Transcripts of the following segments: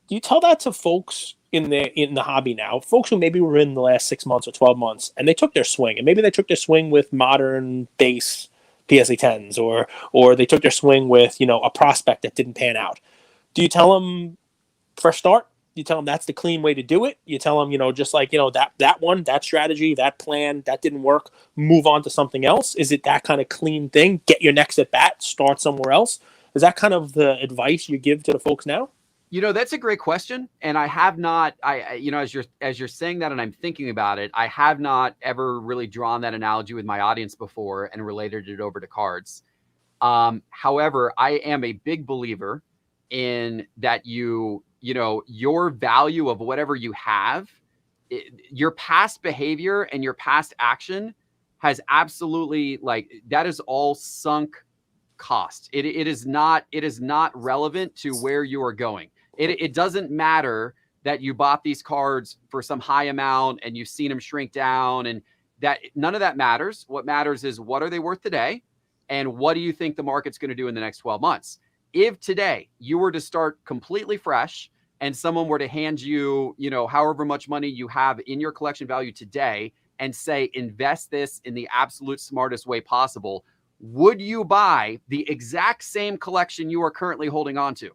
Do you tell that to folks in the hobby now, folks who maybe were in the last 6 months or 12 months, and they took their swing, and maybe they took their swing with modern base PSA 10s, or they took their swing with a prospect that didn't pan out. Do you tell them fresh start? You tell them that's the clean way to do it. You tell them, just like, that strategy, that plan, that didn't work, move on to something else. Is it that kind of clean thing? Get your next at bat, start somewhere else. Is that kind of the advice you give to the folks now? That's a great question. And I have not, as you're saying that and I'm thinking about it, I have not ever really drawn that analogy with my audience before and related it over to cards. However, I am a big believer in that your value of whatever you have, your past behavior and your past action has absolutely, that is all sunk cost. It is not relevant to where you are going. It doesn't matter that you bought these cards for some high amount and you've seen them shrink down, and that none of that matters. What matters is what are they worth today, and what do you think the market's going to do in the next 12 months? If today you were to start completely fresh and someone were to hand you, however much money you have in your collection value today and say, invest this in the absolute smartest way possible, would you buy the exact same collection you are currently holding on to?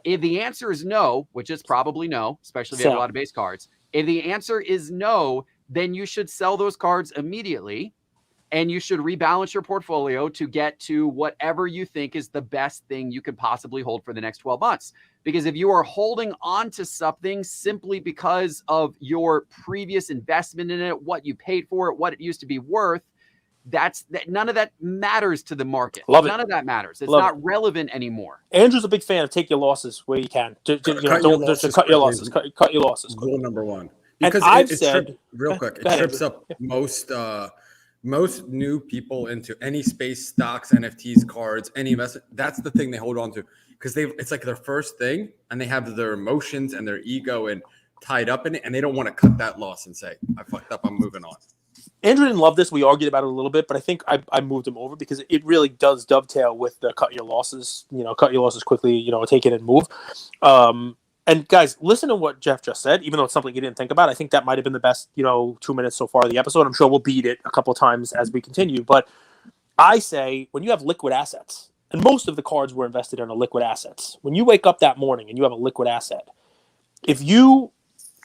If the answer is no, which is probably no, especially if you have a lot of base cards, if the answer is no, then you should sell those cards immediately and you should rebalance your portfolio to get to whatever you think is the best thing you could possibly hold for the next 12 months. Because if you are holding on to something simply because of your previous investment in it, what you paid for it, what it used to be worth, none of that matters to the market. None of that matters. It's not relevant anymore. Andrew's a big fan of take your losses where you can. Cut your losses. Cut your losses. Rule number one. Because it trips up most new people into any space, stocks, NFTs, cards, any investment. That's the thing they hold on to because it's like their first thing, and they have their emotions and their ego and tied up in it, and they don't want to cut that loss and say, "I fucked up. I'm moving on." Andrew didn't love this. We argued about it a little bit, but I think I moved him over because it really does dovetail with the cut your losses. Cut your losses quickly. Take it and move. And guys, listen to what Jeff just said. Even though it's something you didn't think about, I think that might have been the best 2 minutes so far of the episode. I'm sure we'll beat it a couple of times as we continue. But I say when you have liquid assets, and most of the cards were invested in liquid assets. When you wake up that morning and you have a liquid asset, if you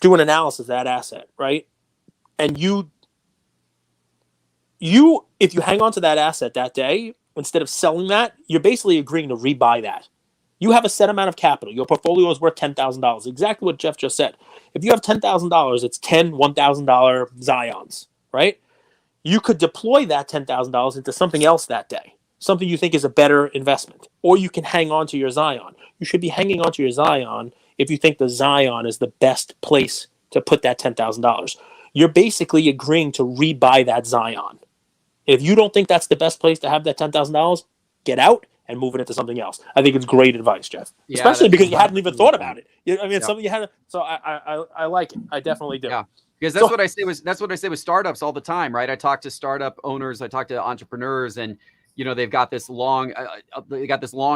do an analysis of that asset, right, and if you hang on to that asset that day, instead of selling that, you're basically agreeing to rebuy that. You have a set amount of capital. Your portfolio is worth $10,000. Exactly what Jeff just said. If you have $10,000, it's 10 $1,000 Zions, right? You could deploy that $10,000 into something else that day, something you think is a better investment. Or you can hang on to your Zion. You should be hanging on to your Zion if you think the Zion is the best place to put that $10,000. You're basically agreeing to rebuy that Zion. If you don't think that's the best place to have that $10,000, get out and move it into something else. I think it's great advice, Jeff. Yeah, especially because you hadn't even thought about it. It's something you had. So I like it. I definitely do. Yeah, because that's what I say with startups all the time, right? I talk to startup owners, I talk to entrepreneurs, and they've got this long,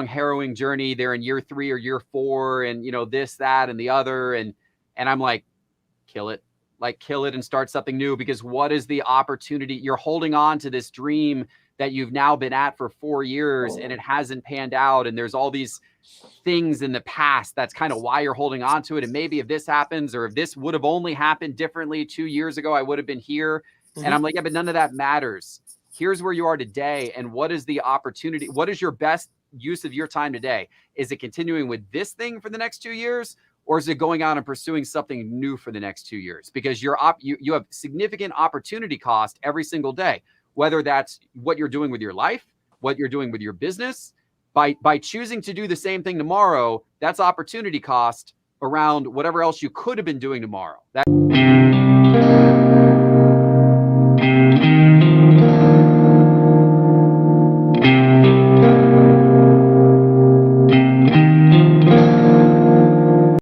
harrowing journey. They're in year 3 or year 4, and this, that, and the other, and I'm like, kill it and start something new. Because what is the opportunity? You're holding on to this dream that you've now been at for 4 years and it hasn't panned out. And there's all these things in the past. That's kind of why you're holding on to it. And maybe if this happens, or if this would have only happened differently 2 years ago, I would have been here. Mm-hmm. And I'm like, yeah, but none of that matters. Here's where you are today. And what is the opportunity? What is your best use of your time today? Is it continuing with this thing for the next 2 years? Or is it going out and pursuing something new for the next 2 years? Because you have significant opportunity cost every single day. Whether that's what you're doing with your life, what you're doing with your business, by choosing to do the same thing tomorrow, that's opportunity cost around whatever else you could have been doing tomorrow.